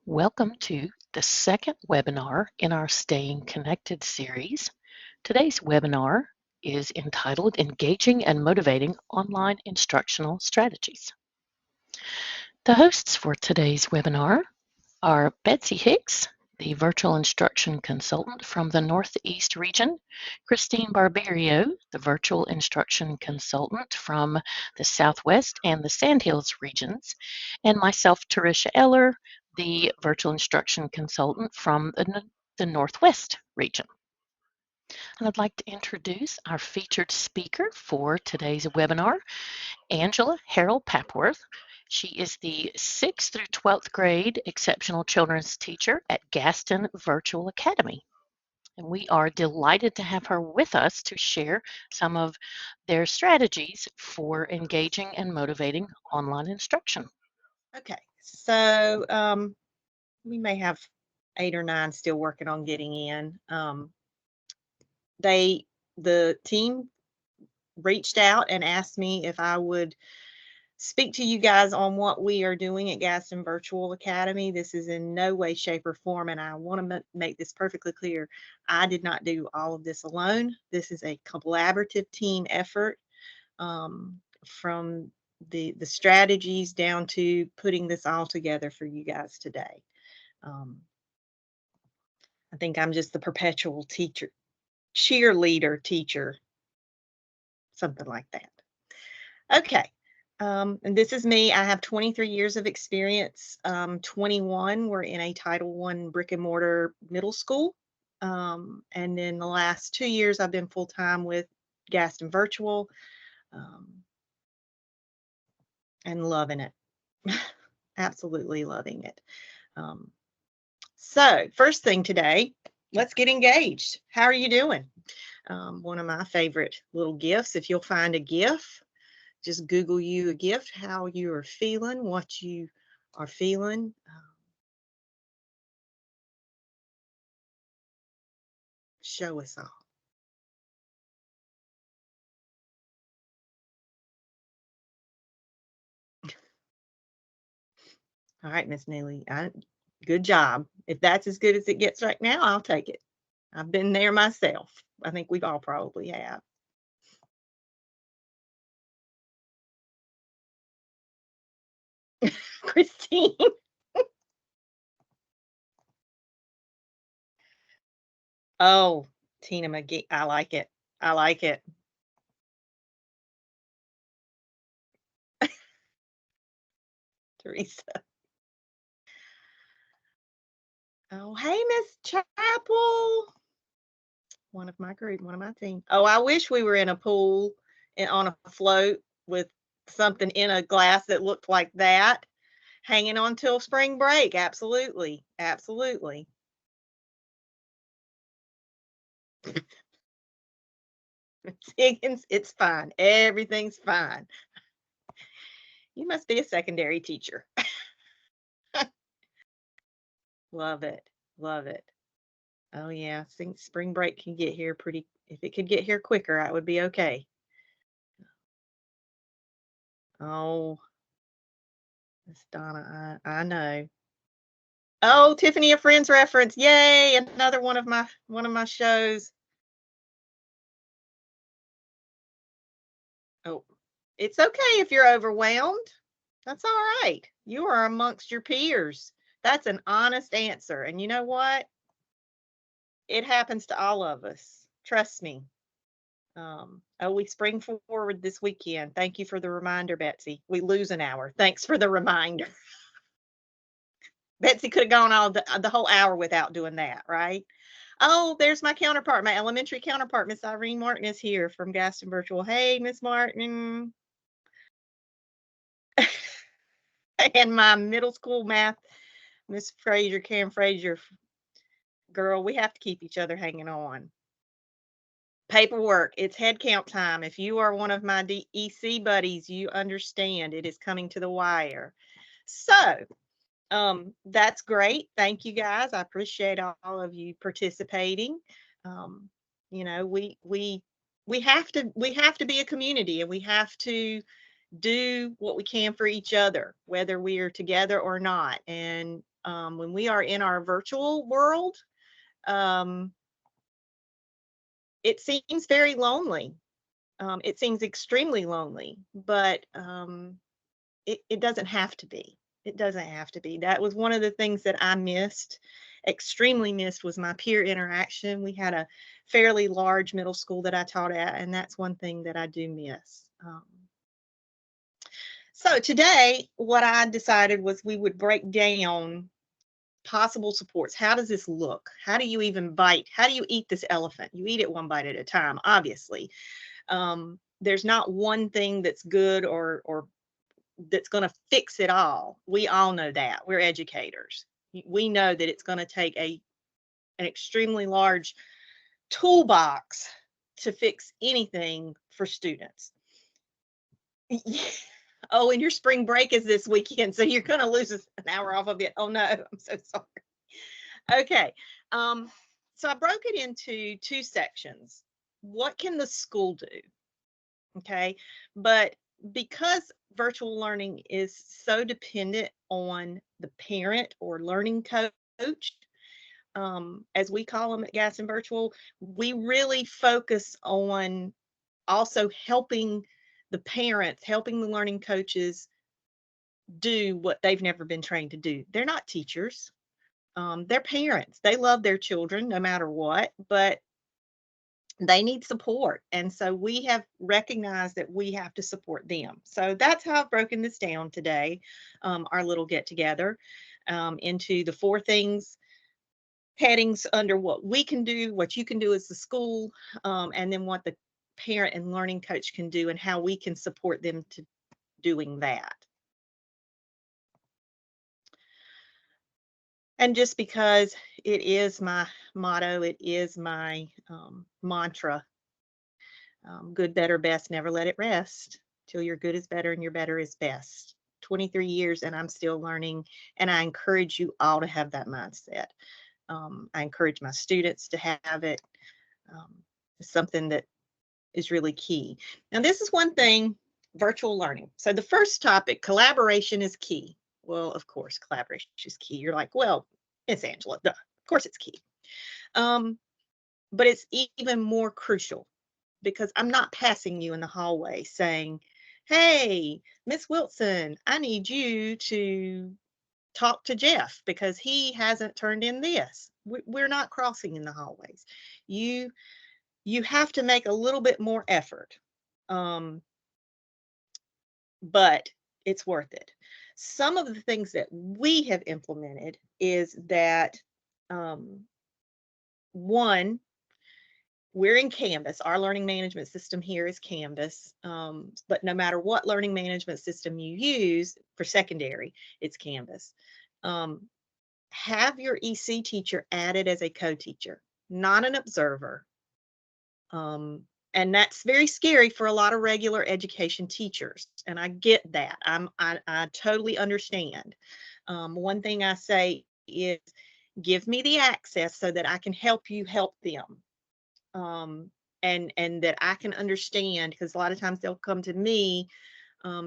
Welcome to the second webinar in our Staying Connected series. Today's webinar is entitled Engaging and Motivating Online Instructional Strategies. The hosts for today's webinar are Betsy Hicks, the Virtual Instruction Consultant from the Northeast region, Christine Barberio, the Virtual Instruction Consultant from the Southwest and the Sandhills regions, and myself, Teresha Eller, the Virtual Instruction Consultant from the Northwest region. And I'd like to introduce our featured speaker for today's webinar, Angela Harrell-Papworth. She is the 6th through 12th grade exceptional children's teacher at Gaston Virtual Academy. And we are delighted to have her with us to share some of their strategies for engaging and motivating online instruction. Okay, so we may have 8 or 9 still working on getting in. The team reached out and asked me if I would speak to you guys on what we are doing at Gaston Virtual Academy. This is in no way, shape, or form, and I want to make this perfectly clear. I did not do all of this alone. This is a collaborative team effort, from the strategies down to putting this all together for you guys today. I think I'm just the perpetual teacher, cheerleader teacher, something like that. Okay. And this is me. I have 23 years of experience. 21 were in a Title I brick and mortar middle school. And then the last 2 years, I've been full time with Gaston Virtual, and loving it. Absolutely loving it. So first thing today, let's get engaged. How are you doing? One of my favorite little gifts, if you'll find a GIF, just Google you a gift, how you are feeling, what you are feeling. Show us all. All right, Miss Neely, good job. If that's as good as it gets right now, I'll take it. I've been there myself. I think we've all probably have. Christine. Oh, Tina McGee. I like it. I like it. Teresa. Oh, hey, Miss Chapel. One of my group, one of my team. Oh, I wish we were in a pool and on a float with something in a glass that looked like that, hanging on till spring break. Absolutely. Absolutely. Higgins, it's fine. Everything's fine. You must be a secondary teacher. Love it. Love it. Oh yeah, I think spring break can get here pretty. If it could get here quicker, I would be okay. Oh, Miss Donna, I know. Oh, Tiffany, a Friends reference. Yay, another one of my shows. Oh, it's okay if you're overwhelmed. That's all right. You are amongst your peers. That's an honest answer. And you know what? It happens to all of us. Trust me. We spring forward this weekend. Thank you for the reminder, Betsy. We lose an hour. Thanks for the reminder. Betsy could have gone all the whole hour without doing that, right? Oh, there's my counterpart, my elementary counterpart, Miss Irene Martin is here from Gaston Virtual. Hey, Miss Martin. And my middle school math, Miss Frazier, Karen Frazier. Girl, we have to keep each other hanging on. Paperwork, it's head count time. If you are one of my DEC buddies, you understand it is coming to the wire. So, that's great. Thank you guys. I appreciate all of you participating. You know, we have to be a community, and we have to do what we can for each other, whether we are together or not. And When we are in our virtual world, um, it seems very lonely. It seems extremely lonely, but it doesn't have to be. It doesn't have to be. That was one of the things that I missed, extremely missed, was my peer interaction. We had a fairly large middle school that I taught at, and that's one thing that I do miss. So today, what I decided was we would break down possible supports. How does this look? How do you even bite? How do you eat this elephant? You eat it one bite at a time, obviously. There's not one thing that's good or that's going to fix it all. We all know that. We're educators. We know that it's going to take an extremely large toolbox to fix anything for students. Oh, and your spring break is this weekend, so you're going to lose an hour off of it. Oh no, I'm so sorry. Okay. So I broke it into two sections. What can the school do? Okay. But because virtual learning is so dependent on the parent or learning coach, as we call them at Gaston Virtual, we really focus on also helping the parents, helping the learning coaches do what they've never been trained to do. They're not teachers. They're parents. They love their children no matter what, but they need support. And so we have recognized that we have to support them. So that's how I've broken this down today, our little get together, into the four things, headings under what we can do, what you can do as the school, and then what the parent and learning coach can do and how we can support them to doing that. And just because it is my motto, it is my mantra, good, better, best, never let it rest till your good is better and your better is best. 23 years and I'm still learning, and I encourage you all to have that mindset. I encourage my students to have it. It's something that is really key. Now, this is one thing, virtual learning. So the first topic, collaboration is key. Well, of course, collaboration is key. You're like, well, it's Angela. Duh. Of course it's key. But it's even more crucial because I'm not passing you in the hallway saying, hey, Miss Wilson, I need you to talk to Jeff because he hasn't turned in this. We're not crossing in the hallways. You have to make a little bit more effort, but it's worth it. Some of the things that we have implemented is that, one, we're in Canvas. Our learning management system here is Canvas. But no matter what learning management system you use for secondary, it's Canvas. Have your EC teacher added as a co-teacher, not an observer. And that's very scary for a lot of regular education teachers. And I get that. I totally understand. One thing I say is give me the access so that I can help you help them. And that I can understand, because a lot of times they'll come to me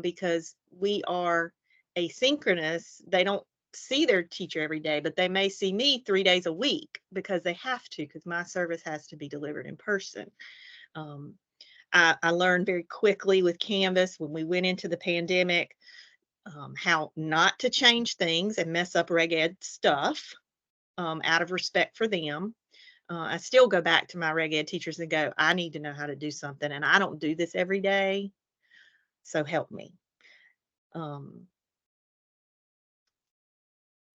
because we are asynchronous. They don't see their teacher every day, but they may see me 3 days a week because they have to, because my service has to be delivered in person. I learned very quickly with Canvas when we went into the pandemic how not to change things and mess up reg ed stuff out of respect for them. I still go back to my reg ed teachers and go, I need to know how to do something, and I don't do this every day, so help me.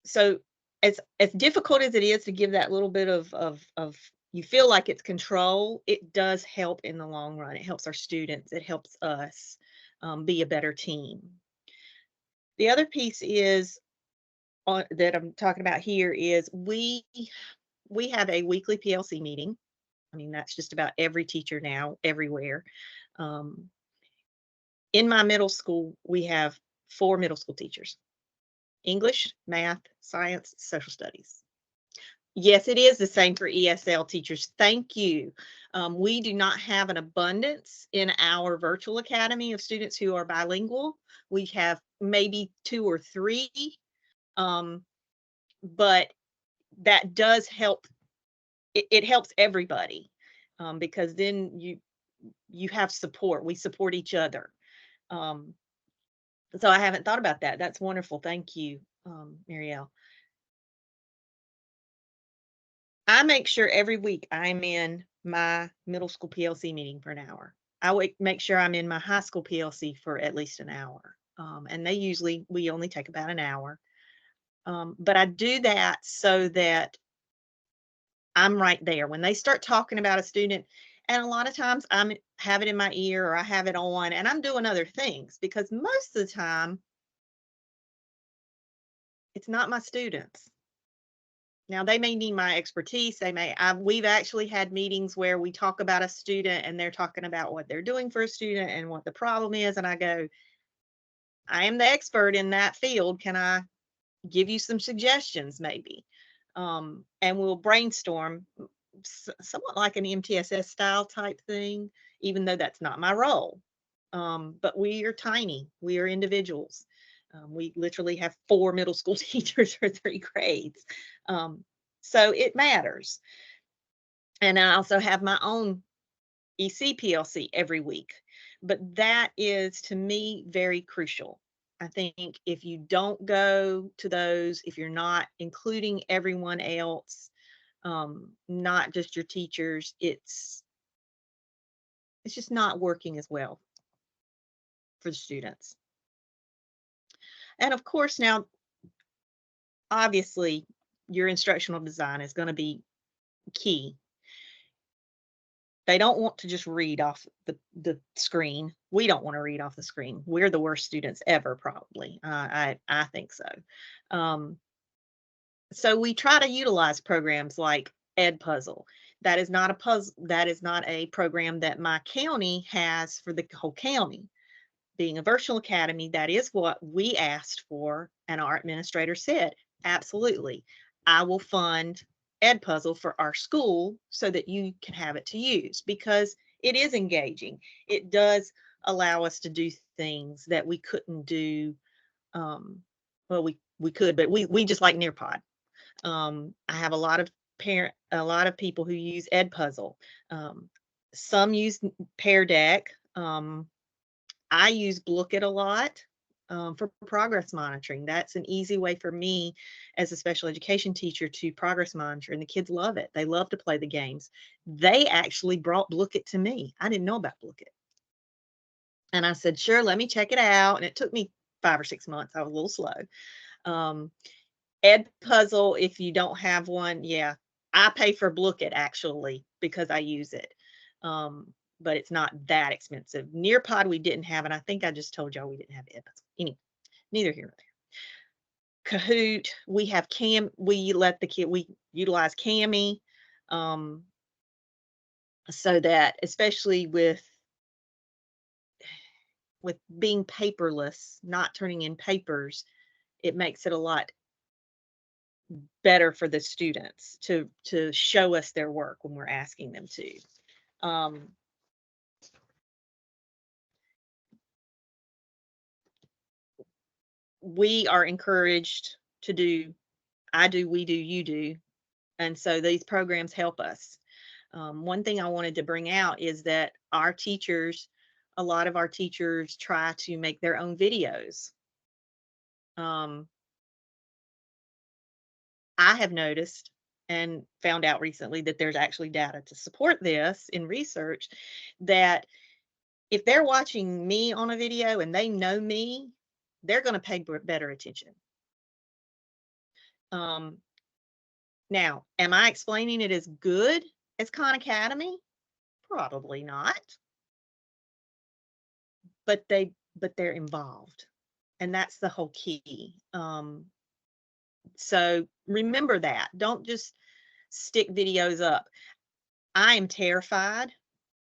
So as difficult as it is to give that little bit of you feel like it's control, it does help in the long run. It helps our students. It helps us be a better team. The other piece is that I'm talking about here is we have a weekly PLC meeting. I mean, that's just about every teacher now, everywhere. In my middle school, we have 4 middle school teachers: English, math, science, social studies. Yes, it is the same for ESL teachers. Thank you. We do not have an abundance in our virtual academy of students who are bilingual. We have maybe 2 or 3, but that does help. It helps everybody, because then you have support. We support each other. Um, so I haven't thought about that. That's wonderful. Thank you, Marielle. I make sure every week I'm in my middle school PLC meeting for an hour. I would make sure I'm in my high school PLC for at least an hour. And we only take about an hour. But I do that so that I'm right there. When they start talking about a student, and a lot of times have it in my ear or I have it on and I'm doing other things because most of the time it's not my students. Now they may need my expertise. We've actually had meetings where we talk about a student and they're talking about what they're doing for a student and what the problem is. And I go, I am the expert in that field. Can I give you some suggestions maybe? And we'll brainstorm somewhat like an MTSS style type thing, even though that's not my role. But we are tiny. We are individuals. We literally have 4 middle school teachers for 3 grades. So it matters. And I also have my own ECPLC every week. But that is, to me, very crucial. I think if you don't go to those, if you're not including everyone else, not just your teachers, it's just not working as well for the students. And of course, now, obviously, your instructional design is going to be key. They don't want to just read off the screen. We don't want to read off the screen. We're the worst students ever, probably. I think so. So we try to utilize programs like Edpuzzle. That is not a puzzle. That is not a program that my county has for the whole county. Being a virtual academy, that is what we asked for, and our administrator said, absolutely, I will fund Edpuzzle for our school so that you can have it to use because it is engaging. It does allow us to do things that we couldn't do. Well, we could, but we just like Nearpod. I have a lot of people who use Edpuzzle. Some use Pear Deck. I use Blookit a lot for progress monitoring. That's an easy way for me as a special education teacher to progress monitor, and the kids love it. They love to play the games. They actually brought Blookit to me. I didn't know about Blookit. And I said, sure, let me check it out. And it took me 5 or 6 months. I was a little slow. Edpuzzle, if you don't have one, yeah, I pay for Blookit actually because I use it. But it's not that expensive. Nearpod we didn't have, and I think I just told y'all we didn't have Edpuzzle. Anyway, neither here nor there. Kahoot, we have we utilize Cami, so that especially with being paperless, not turning in papers, it makes it a lot better for the students to show us their work when we're asking them to. We are encouraged to do, I do, we do, you do. And so these programs help us. One thing I wanted to bring out is that a lot of our teachers try to make their own videos. I have noticed and found out recently that there's actually data to support this in research that if they're watching me on a video and they know me, they're going to pay better attention. Now, am I explaining it as good as Khan Academy? Probably not. But they're involved. And that's the whole key. So remember that. Don't just stick videos up. I am terrified.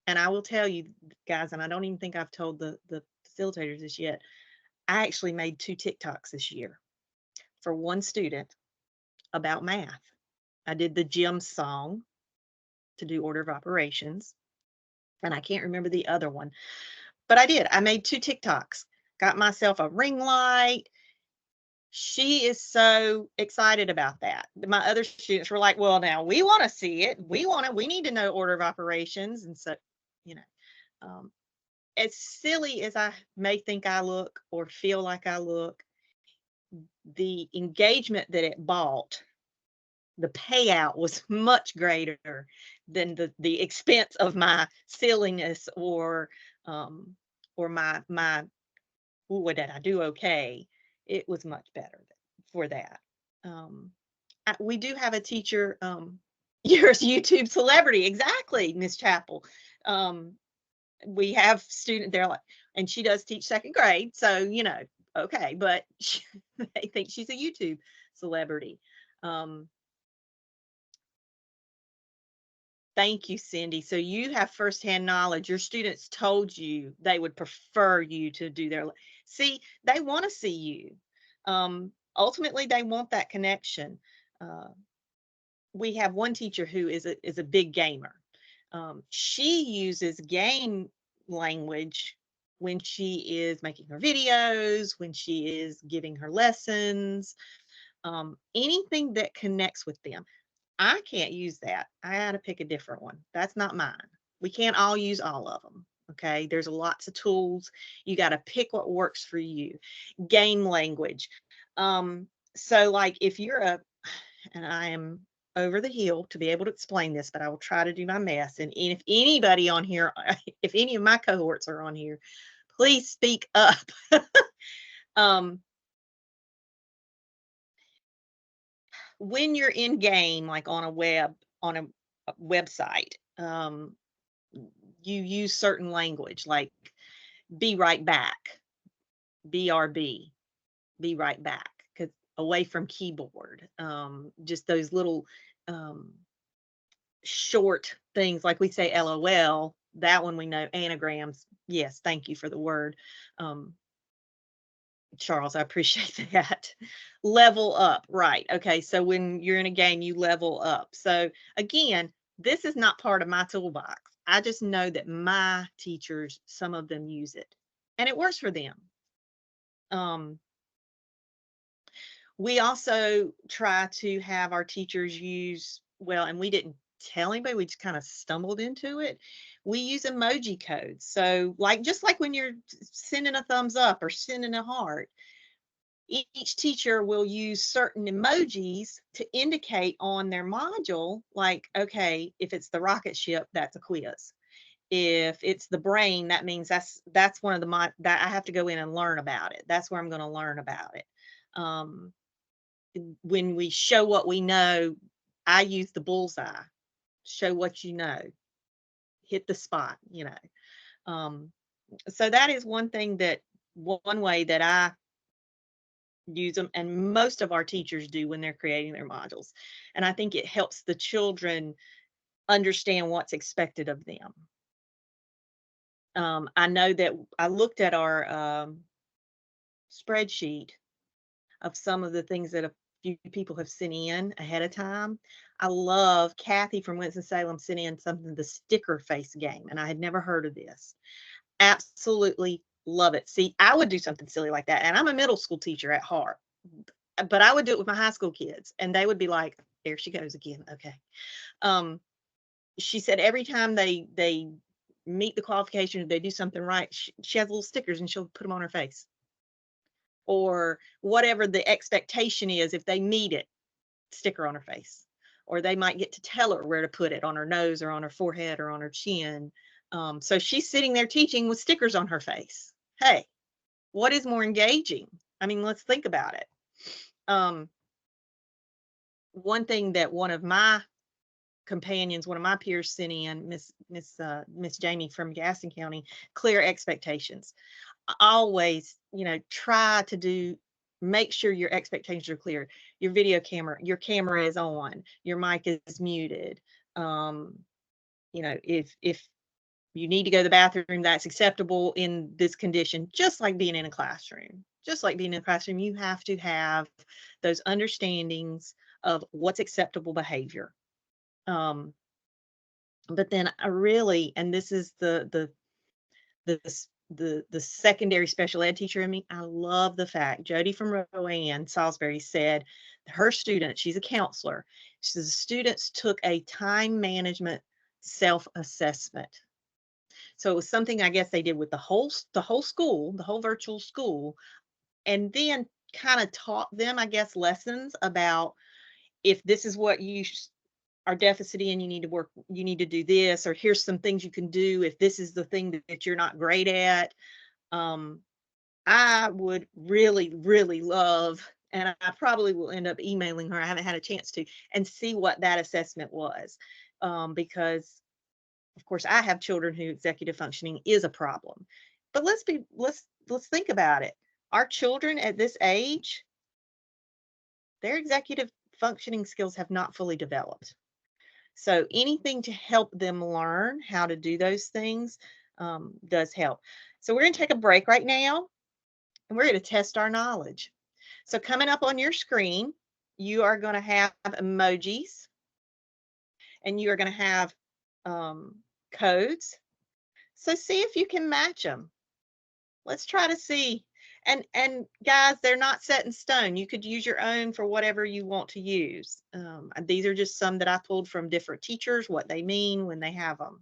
And I will tell you guys, and I don't even think I've told the facilitators this yet. I actually made 2 TikToks this year for one student about math. I did the gym song to do order of operations, and I can't remember the other one, but I did. I made 2 TikToks, got myself a ring light, She is so excited about that. My other students were like, well, now we want to see it. We need to know order of operations. And so, you know, um, as silly as I may think I look or feel like I look, the engagement that it bought, the payout was much greater than the expense of my silliness um, or my what did I do okay? It was much better for that. Um, we do have a teacher. You're a YouTube celebrity, exactly, Miss Chapel. Um, we have student there, like, and she does teach second grade, so okay, but they think she's a YouTube celebrity. Um, Thank you, Cindy. So you have firsthand knowledge. Your students told you they would prefer you to do see, they want to see you. Ultimately, they want that connection. Uh, we have one teacher who is a big gamer. She uses game language when she is making her videos, when she is giving her lessons, anything that connects with them. I can't use that. I had to pick a different one. That's not mine. We can't all use all of them. Okay. There's lots of tools. You got to pick what works for you. Game language. So like if you're and I am over the hill to be able to explain this, but I will try to do my best. And if anybody on here, if any of my cohorts are on here, please speak up. um, when you're in game, like on a website, you use certain language like be right back, BRB, be right back, because away from keyboard. Just those little short things like we say LOL, that one we know, anagrams. Yes, thank you for the word. Um, Charles, I appreciate that. Level up, right. Okay, so when you're in a game, you level up. So again, this is not part of my toolbox. I just know that my teachers, some of them use it, and it works for them. Um, we also try to have our teachers use, well, and we didn't tell anybody, we just kind of stumbled into it. We use emoji codes. So like just like when you're sending a thumbs up or sending a heart, each teacher will use certain emojis to indicate on their module, like, okay, if it's the rocket ship, that's a quiz. If it's the brain, that means that's one of the that I have to go in and learn about it. That's where I'm going to learn about it. Um, when we show what we know, I use the bullseye. Show what you know. Hit the spot. So that is one thing one way that I use them, and most of our teachers do when they're creating their modules. And I think it helps the children understand what's expected of them. I know that I looked at our spreadsheet of some of the things that a few people have sent in ahead of time. I love Kathy from Winston-Salem sent in something, the sticker face game, and I had never heard of this. Absolutely love it. See, I would do something silly like that, and I'm a middle school teacher at heart, but I would do it with my high school kids, and they would be like, "There she goes again." Okay. Um, she said every time they meet the qualifications, they do something right. She has little stickers, and she'll put them on her face, or whatever the expectation is. If they meet it, sticker on her face, or they might get to tell her where to put it on her nose or on her forehead or on her chin. So she's sitting there teaching with stickers on her face. Hey, what is more engaging? I mean, let's think about it. One thing that one of my companions, one of my peers sent in, Miss Jamie from Gaston County, clear expectations. Always, try to make sure your expectations are clear. Your your camera is on, your mic is muted. If you need to go to the bathroom, that's acceptable in this condition, just like being in a classroom. Just like being in a classroom, you have to have those understandings of what's acceptable behavior. But then I really, and this is the the secondary special ed teacher in me, I love the fact Jody from Rowan Salisbury said her student, she's a counselor, she says the students took a time management self-assessment. So it was something I guess they did with the whole school, the whole virtual school, and then kind of taught them, I guess, lessons about if this is what you are deficit in, you need to work, you need to do this, or here's some things you can do if this is the thing that you're not great at. Um, I would really, really love, and I probably will end up emailing her. I haven't had a chance to, and see what that assessment was, because of course I have children who executive functioning is a problem. But let's think about it. Our children at this age, their executive functioning skills have not fully developed. So anything to help them learn how to do those things does help. So we're going to take a break right now, and we're going to test our knowledge. So coming up on your screen, you are going to have emojis, and you are going to have codes. So see if you can match them. Let's try to see. And guys, they're not set in stone. You could use your own for whatever you want to use. These are just some that I pulled from different teachers, what they mean when they have them.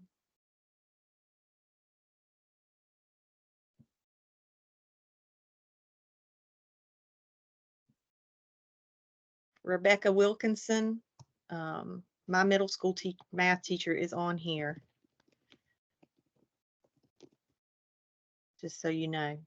Rebecca Wilkinson, my middle school math teacher, is on here, just so you know.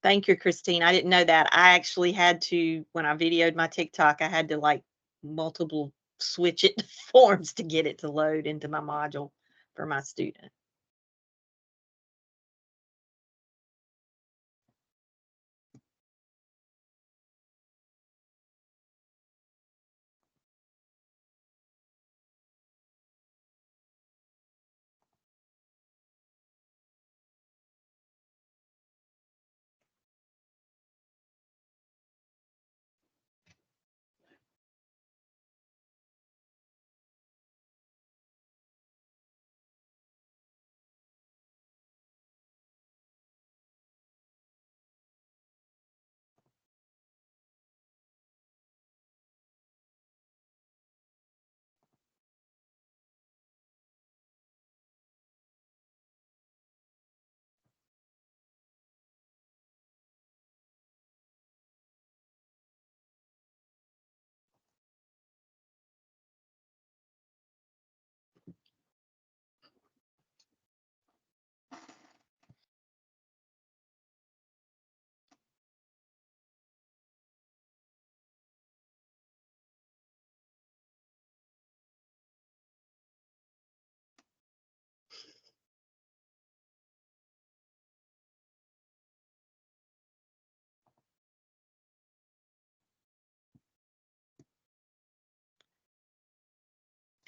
Thank you, Christine. I didn't know that. I actually had to, when I videoed my TikTok, I had to like multiple switch it forms to get it to load into my module for my student.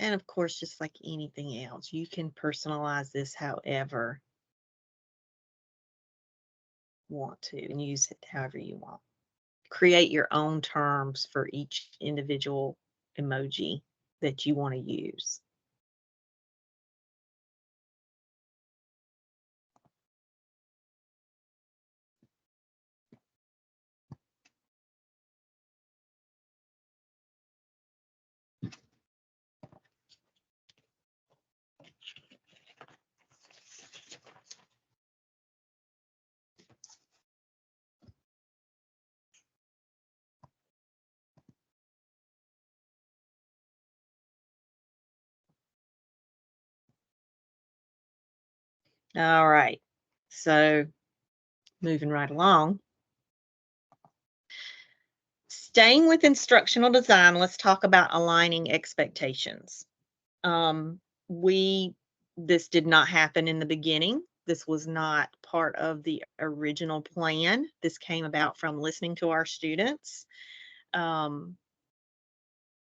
And of course, just like anything else, you can personalize this however you want to and use it however you want. Create your own terms for each individual emoji that you want to use. All right. So moving right along. Staying with instructional design, let's talk about aligning expectations. Um, we this did not happen in the beginning. This was not part of the original plan. This came about from listening to our students. Um,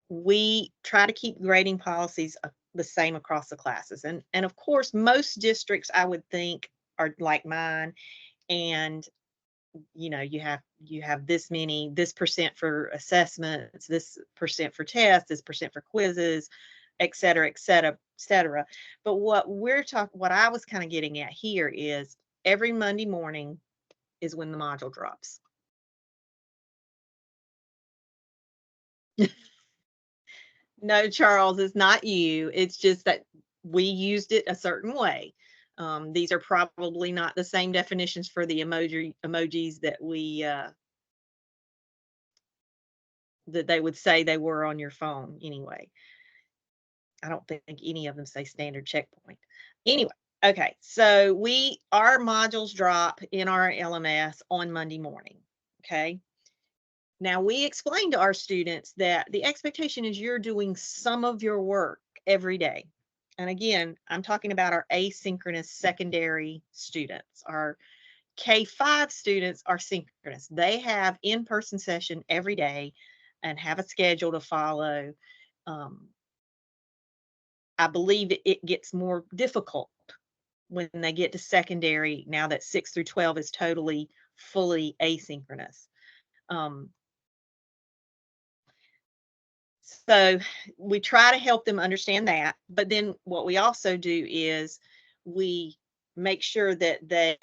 we try to keep grading policies the same across the classes, and of course, most districts I would think are like mine, and you have this percent for assessments, this percent for tests, this percent for quizzes, et cetera, et cetera, et cetera. But what I was kind of getting at here is every Monday morning is when the module drops. No, Charles, it's not you. It's just that we used it a certain way. These are probably not the same definitions for the emojis that they would say they were on your phone anyway. I don't think any of them say standard checkpoint. Anyway, okay, so our modules drop in our LMS on Monday morning. Okay. Now we explain to our students that the expectation is you're doing some of your work every day. And again, I'm talking about our asynchronous secondary students. Our K-5 students are synchronous. They have in-person session every day and have a schedule to follow. I believe it gets more difficult when they get to secondary now that 6 through 12 is totally fully asynchronous. So we try to help them understand that, but then what we also do is we make sure that to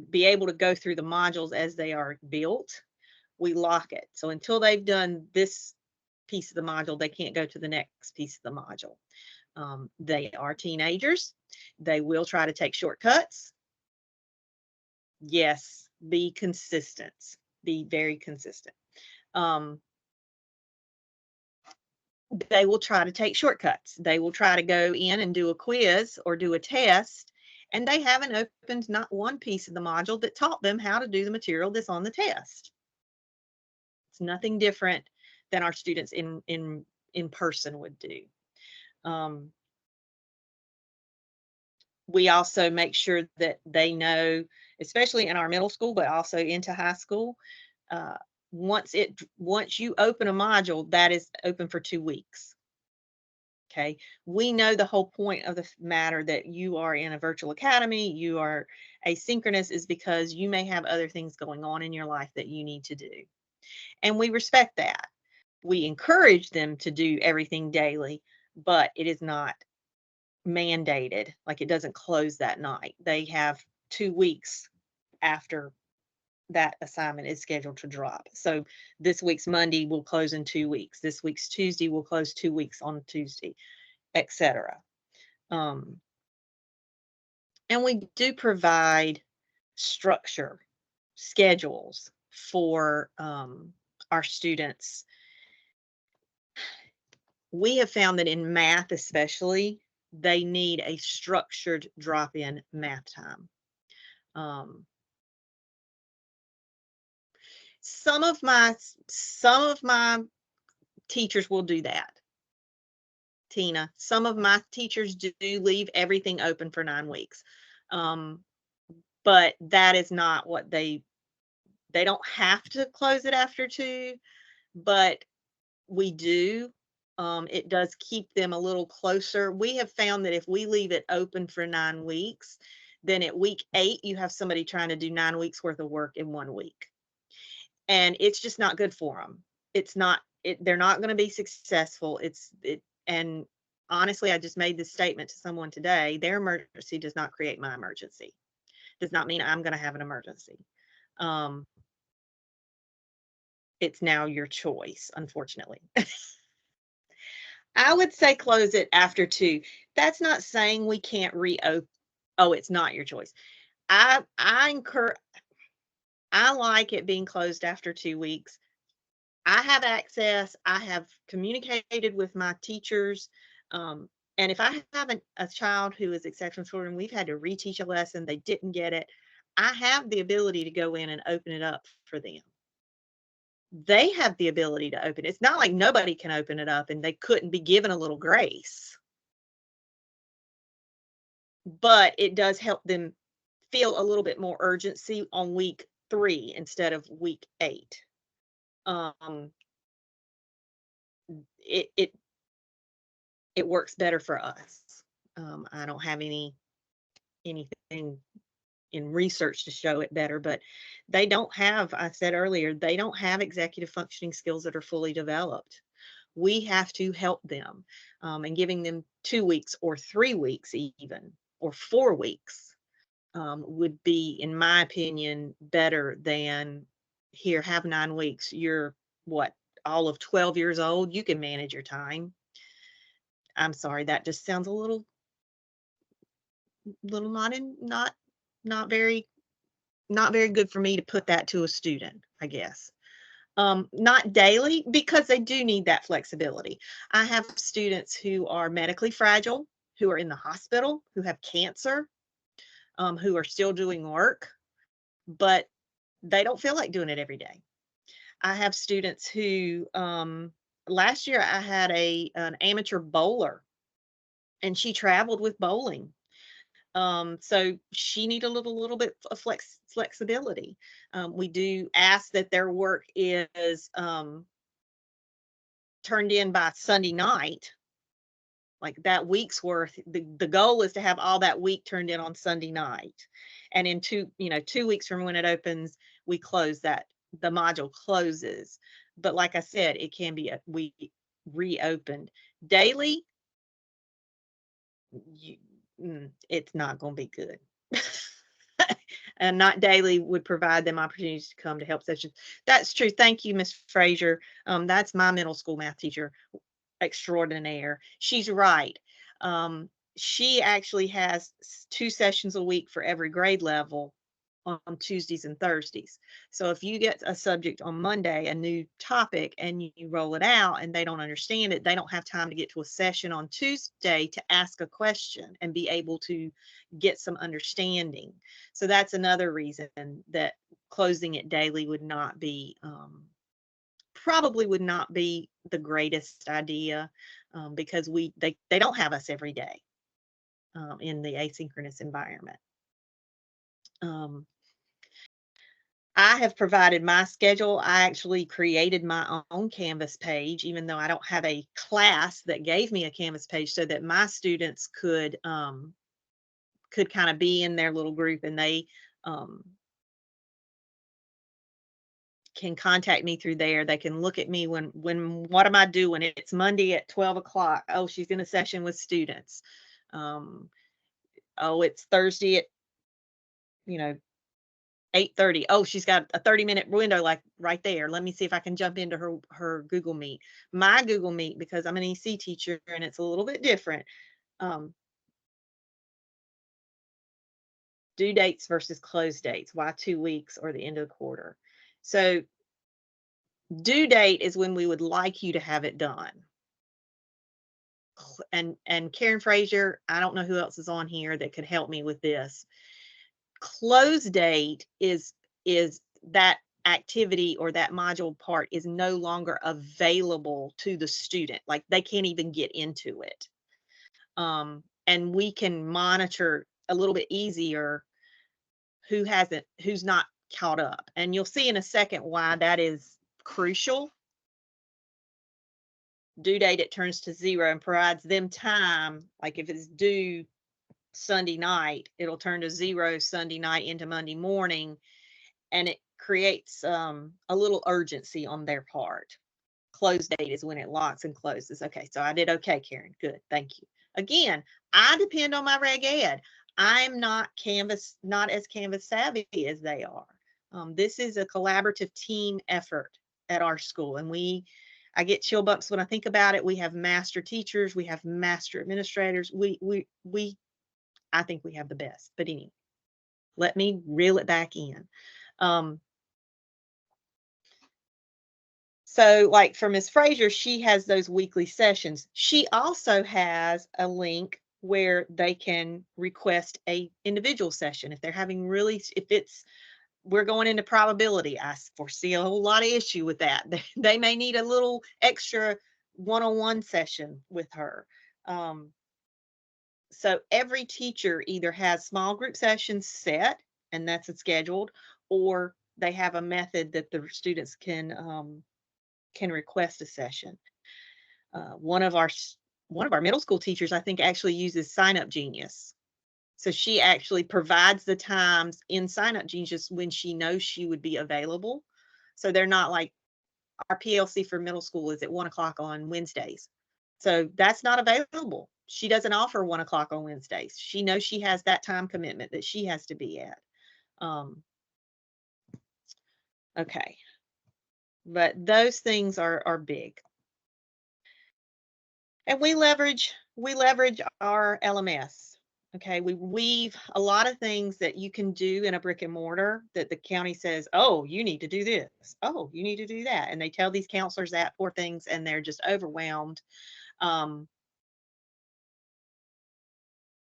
be able to go through the modules as they are built, we lock it. So until they've done this piece of the module, they can't go to the next piece of the module. They are teenagers. They will try to take shortcuts. Yes, be consistent. Be very consistent. They will try to take shortcuts. They will try to go in and do a quiz or do a test, and they haven't opened not one piece of the module that taught them how to do the material that's on the test. It's nothing different than our students in person would do. We also make sure that they know, especially in our middle school, but also into high school, once you open a module, that is open for 2 weeks. Okay, we know the whole point of the matter that you are in a virtual academy, you are asynchronous, is because you may have other things going on in your life that you need to do. And we respect that. We encourage them to do everything daily, but it is not mandated. Like, it doesn't close that night. They have 2 weeks after that assignment is scheduled to drop. So this week's Monday will close in 2 weeks. This week's Tuesday will close 2 weeks on Tuesday, etc. And we do provide structure, schedules for our students. We have found that in math especially, they need a structured drop-in math time. Some of my teachers will do that, Tina. Some of my teachers do leave everything open for 9 weeks. But that is not what they don't have to close it after 2, but we do. It does keep them a little closer. We have found that if we leave it open for 9 weeks, then at week 8, you have somebody trying to do 9 weeks worth of work in 1 week. And it's just not good for them. They're not going to be successful. And honestly, I just made this statement to someone today. Their emergency does not create my emergency. Does not mean I'm going to have an emergency. It's now your choice, unfortunately. I would say close it after 2. That's not saying we can't reopen. Oh, it's not your choice. I like it being closed after 2 weeks. I have access. I have communicated with my teachers. And if I have a child who is exceptional children, we've had to reteach a lesson, they didn't get it, I have the ability to go in and open it up for them. They have the ability to open it. It's not like nobody can open it up and they couldn't be given a little grace. But it does help them feel a little bit more urgency on week 3 instead of week 8. It works better for us. I don't have anything in research to show it better, but they don't have, I said earlier, they don't have executive functioning skills that are fully developed. We have to help them, and giving them 2 weeks or 3 weeks even, or 4 weeks, would be, in my opinion, better than, here, have 9 weeks. You're what, all of 12 years old? You can manage your time. I'm sorry, that just sounds a little not very not very good for me to put that to a student, I guess. Not daily, because they do need that flexibility. I have students who are medically fragile, who are in the hospital, who have cancer, who are still doing work, but they don't feel like doing it every day. I have students who, last year I had an amateur bowler, and she traveled with bowling. So she needed a little bit of flexibility. We do ask that their work is turned in by Sunday night, like that week's worth. The goal is to have all that week turned in on Sunday night. And in 2 weeks from when it opens, we close that, the module closes. But like I said, it can be we reopened. Daily, you, it's not going to be good. And not daily would provide them opportunities to come to help sessions. That's true. Thank you, Miss Frazier. That's my middle school math teacher extraordinaire. She's right. She actually has 2 sessions a week for every grade level on Tuesdays and Thursdays. So if you get a subject on Monday, a new topic, and you roll it out and they don't understand it, they don't have time to get to a session on Tuesday to ask a question and be able to get some understanding. So that's another reason that closing it daily would not be, probably would not be the greatest idea, because they don't have us every day, in the asynchronous environment. I have provided my schedule. I actually created my own Canvas page, even though I don't have a class that gave me a Canvas page, so that my students could kind of be in their little group, and they can contact me through there. They can look at me when what am I doing? It's Monday at 12 o'clock. Oh, she's in a session with students. Oh, it's Thursday at, you know, 8:30. Oh, she's got a 30-minute window, like right there. Let me see if I can jump into her Google Meet. My Google Meet, because I'm an EC teacher and it's a little bit different. Due dates versus close dates. Why 2 weeks or the end of the quarter? So due date is when we would like you to have it done. And Karen Frazier, I don't know who else is on here that could help me with this. Close date is that activity or that module part is no longer available to the student. Like, they can't even get into it. And we can monitor a little bit easier who's not caught up. And you'll see in a second why that is crucial. Due date, it turns to 0 and provides them time. Like if it's due Sunday night, it'll turn to 0 Sunday night into Monday morning, and it creates a little urgency on their part. Close date is when it locks and closes. Okay, so I did okay, Karen. Good, thank you. Again, I depend on my reg ed. I'm not as Canvas savvy as they are. This is a collaborative team effort at our school, and I get chill bumps when I think about it. We have master teachers, we have master administrators. I think we have the best. But anyway, let me reel it back in. So like for Miss Frazier, she has those weekly sessions. She also has a link where they can request a individual session if they're having we're going into probability. I foresee a whole lot of issue with that. They may need a little extra one-on-one session with her. So every teacher either has small group sessions set, and that's scheduled, or they have a method that the students can request a session. One of our middle school teachers, I think, actually uses Sign Up Genius. So she actually provides the times in sign up changes when she knows she would be available. So they're not like our PLC for middle school is at 1 o'clock on Wednesdays. So that's not available. She doesn't offer 1 o'clock on Wednesdays. She knows she has that time commitment that she has to be at. Um, okay. But those things are big. And we leverage our LMS. Okay, we weave a lot of things that you can do in a brick and mortar that the county says, oh, you need to do this. Oh, you need to do that. And they tell these counselors that for things and they're just overwhelmed. Um,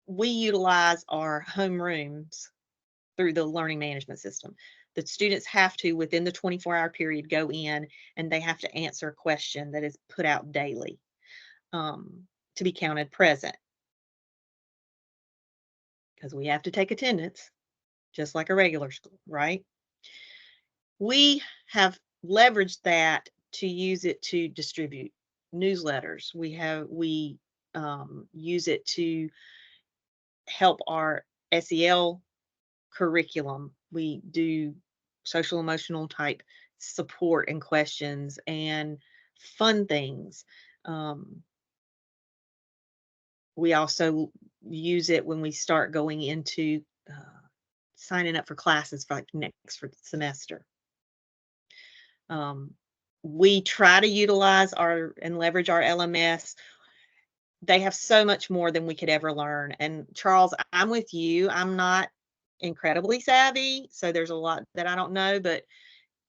we utilize our homerooms through the learning management system. The students have to, within the 24-hour period, go in and they have to answer a question that is put out daily to be counted present because we have to take attendance just like a regular school, right? We have leveraged that to use it to distribute newsletters. We use it to help our SEL curriculum. We do social emotional type support and questions and fun things. Um, we also use it when we start going into signing up for classes for like next for semester. Um, we try to utilize our and leverage our LMS. They have so much more than we could ever learn. And Charles, I'm with you. I'm not incredibly savvy, so there's a lot that I don't know, but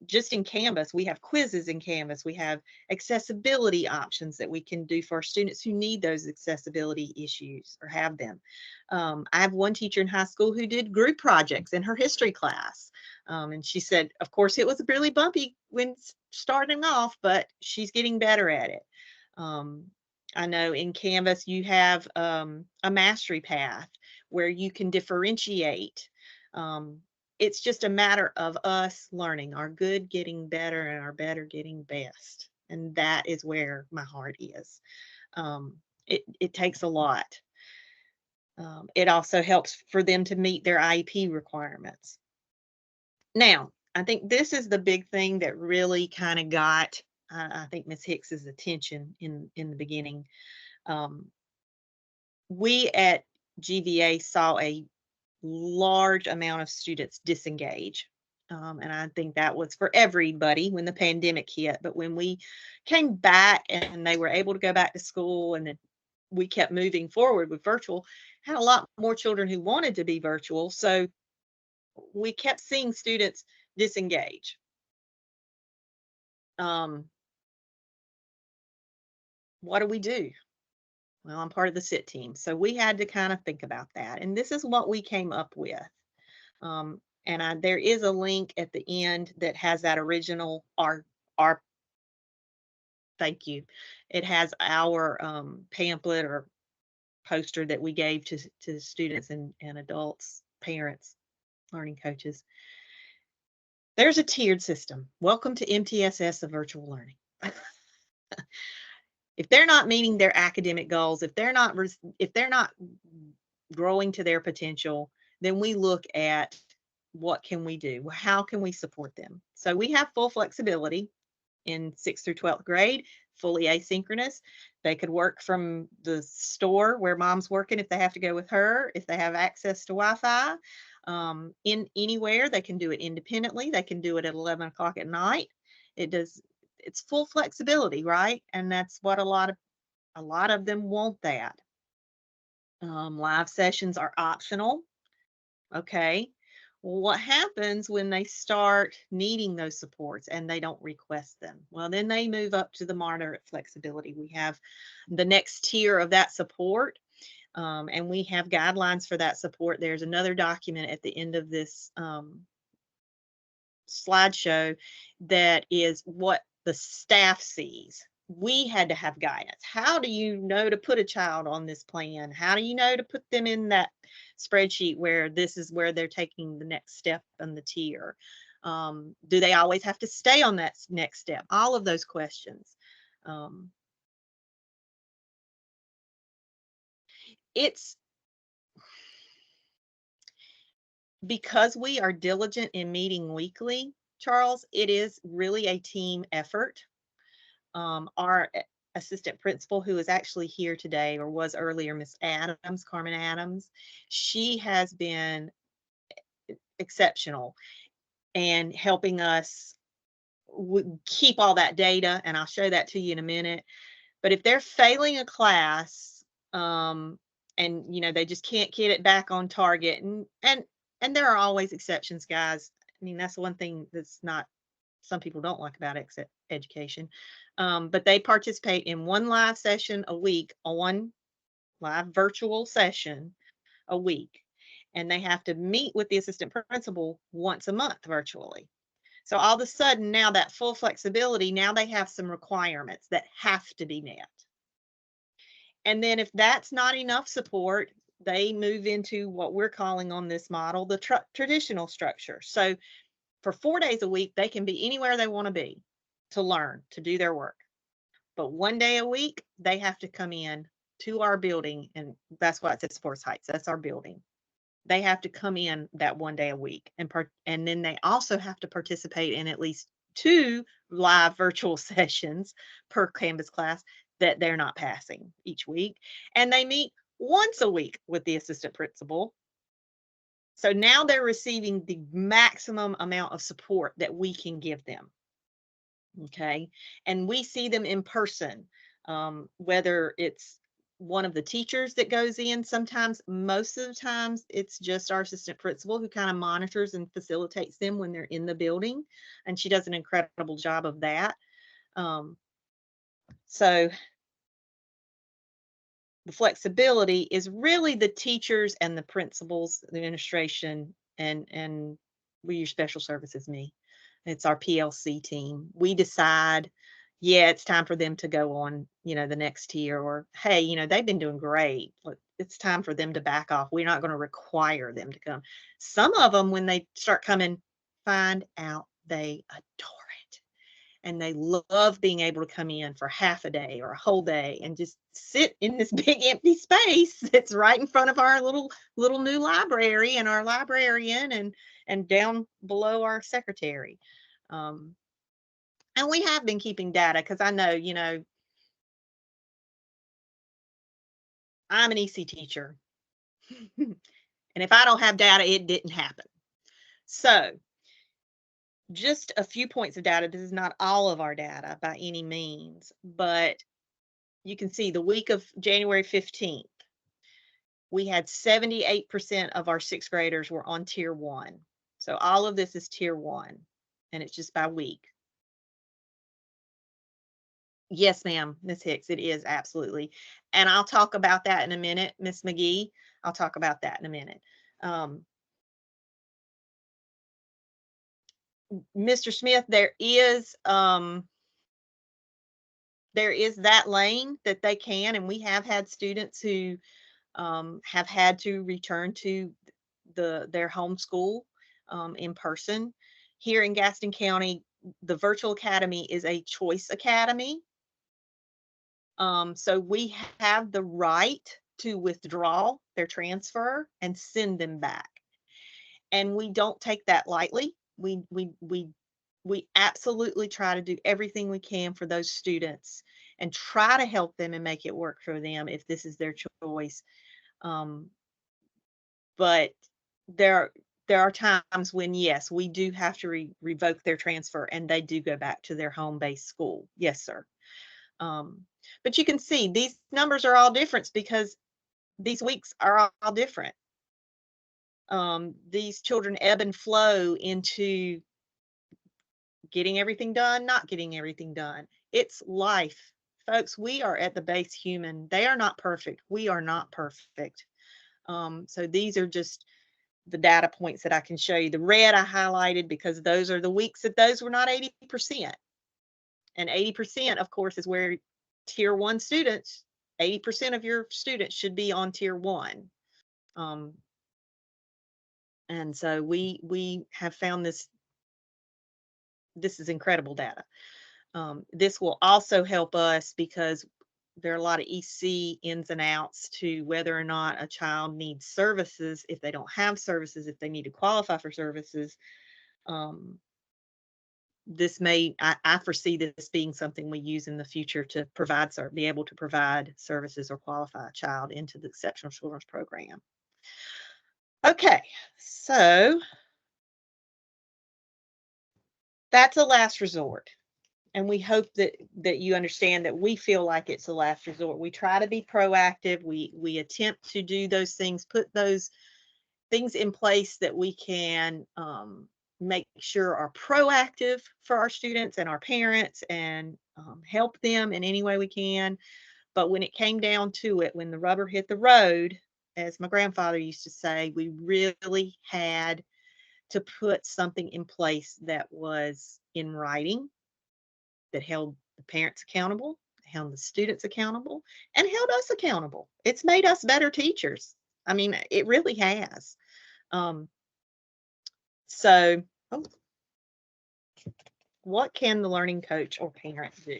just in Canvas, we have quizzes in Canvas. We have accessibility options that we can do for our students who need those accessibility issues or have them. I have one teacher in high school who did group projects in her history class. And she said, of course, it was really bumpy when starting off, but she's getting better at it. Um, I know in Canvas, you have a mastery path where you can differentiate. Um, it's just a matter of us learning, our good getting better and our better getting best. And that is where my heart is. It takes a lot. It also helps for them to meet their IEP requirements. Now, I think this is the big thing that really kind of got, I think, Miss Hicks's attention in the beginning. Um, we at GVA saw a large amount of students disengage. And I think that was for everybody when the pandemic hit. But when we came back and they were able to go back to school and then we kept moving forward with virtual, had a lot more children who wanted to be virtual. So we kept seeing students disengage. Um, what do we do? Well, I'm part of the SIT team. So we had to kind of think about that. And this is what we came up with. And there is a link at the end that has that original our thank you. It has our pamphlet or poster that we gave to students and adults, parents, learning coaches. There's a tiered system. Welcome to MTSS of virtual learning. If they're not meeting their academic goals, if they're not growing to their potential, then we look at what can we do? How can we support them? So we have full flexibility in 6th through 12th grade, fully asynchronous. They could work from the store where mom's working if they have to go with her, if they have access to Wi-Fi. In anywhere, they can do it independently. They can do it at 11 o'clock at night. It's full flexibility, right? And that's what a lot of them want that. Live sessions are optional. Okay. Well, what happens when they start needing those supports and they don't request them? Well, then they move up to the moderate flexibility. We have the next tier of that support, and we have guidelines for that support. There's another document at the end of this slideshow that is what the staff sees. We had to have guidance. How do you know to put a child on this plan? How do you know to put them in that spreadsheet where this is where they're taking the next step in the tier? Do they always have to stay on that next step? All of those questions. It's Because we are diligent in meeting weekly, Charles, it is really a team effort. Our assistant principal, who is actually here today or was earlier, Miss Adams, Carmen Adams, she has been exceptional and helping us keep all that data. And I'll show that to you in a minute. But if they're failing a class, and they just can't get it back on target, and there are always exceptions, guys. I mean, that's one thing that's not some people don't like about education. But they participate in one live session a week, on live virtual session a week, and they have to meet with the assistant principal once a month virtually. So all of a sudden, now that full flexibility, now they have some requirements that have to be met. And then if that's not enough support, they move into what we're calling on this model the traditional structure. So for 4 days a week, they can be anywhere they want to be to learn, to do their work. But 1 day a week, they have to come in to our building, and that's why it says Forest Heights. That's our building. They have to come in that 1 day a week, and then they also have to participate in at least 2 live virtual sessions per Canvas class that they're not passing each week, and they meet once a week with the assistant principal. So now they're receiving the maximum amount of support that we can give them. Okay. And we see them in person, whether it's one of the teachers that goes in. Sometimes, most of the times, it's just our assistant principal who kind of monitors and facilitates them when they're in the building. And she does an incredible job of that. So the flexibility is really the teachers and the principals, the administration, and we use special services, me. It's our PLC team. We decide, yeah, it's time for them to go on, the next tier, or hey, they've been doing great. It's time for them to back off. We're not going to require them to come. Some of them, when they start coming, find out they adore it. And they love being able to come in for half a day or a whole day and just sit in this big empty space that's right in front of our little new library and our librarian and down below our secretary. And we have been keeping data because I know, I'm an EC teacher. And if I don't have data, it didn't happen. So just a few points of data. This is not all of our data by any means, but you can see the week of January 15th, we had 78% of our sixth graders were on tier 1. So all of this is tier 1, and it's just by week. Yes, ma'am, Miss Hicks, it is absolutely. And I'll talk about that in a minute, Miss McGee. I'll talk about that in a minute. Mr. Smith, there is that lane that they can, and we have had students who have had to return to their home school in person. Here in Gaston County, the Virtual Academy is a choice academy. So we have the right to withdraw their transfer and send them back. And we don't take that lightly. We absolutely try to do everything we can for those students and try to help them and make it work for them if this is their choice. But there are times when, yes, we do have to revoke their transfer and they do go back to their home-based school. Yes, sir. But you can see these numbers are all different because these weeks are all different. These children ebb and flow into getting everything done, not getting everything done. It's life. Folks, we are at the base human. They are not perfect. We are not perfect. So these are just the data points that I can show you. The red I highlighted because those are the weeks that those were not 80%. And 80%, of course, is where tier 1 students, 80% of your students should be on tier 1. And so we have found this is incredible data. This will also help us because there are a lot of EC ins and outs to whether or not a child needs services, if they don't have services, if they need to qualify for services. Um, I foresee this being something we use in the future to be able to provide services or qualify a child into the exceptional children's program. Okay, so that's a last resort. And we hope that you understand that we feel like it's a last resort. We try to be proactive. We attempt to do those things, put those things in place that we can make sure are proactive for our students and our parents, and help them in any way we can. But when it came down to it, when the rubber hit the road, as my grandfather used to say, we really had to put something in place that was in writing, that held the parents accountable, held the students accountable, and held us accountable. It's made us better teachers. I mean, it really has. Um, so, oh, what can the learning coach or parent do?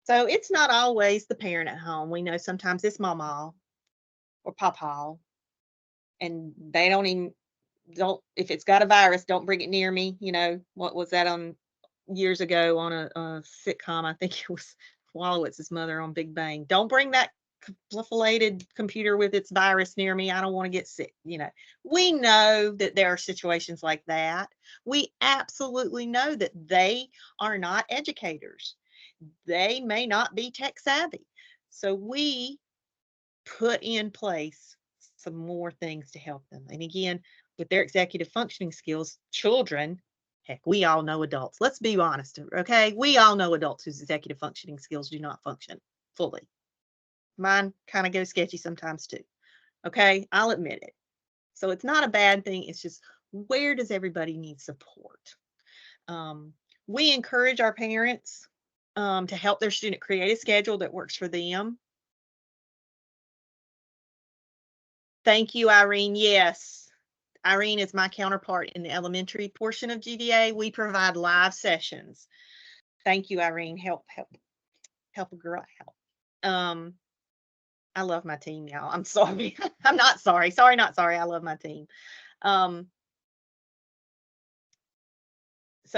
So, it's not always the parent at home. We know sometimes it's mama or papa, and they don't, if it's got a virus, don't bring it near me. What was that on years ago on a sitcom? I think it was Wallowitz's mother on Big Bang. Don't bring that proliferated computer with its virus near me. I don't want to get sick. We know that there are situations like that. We absolutely know that they are not educators. They may not be tech savvy. So we put in place some more things to help them. And again, with their executive functioning skills, children, heck, we all know adults. Let's be honest, okay? We all know adults whose executive functioning skills do not function fully. Mine kind of go sketchy sometimes too. Okay, I'll admit it. So it's not a bad thing. It's just, where does everybody need support? We encourage our parents to help their student create a schedule that works for them. Thank you, Irene. Yes, Irene is my counterpart in the elementary portion of GVA. We provide live sessions. Thank you, Irene. Help a girl out. I love my team now. I'm sorry. I'm not sorry. Sorry, not sorry. I love my team. So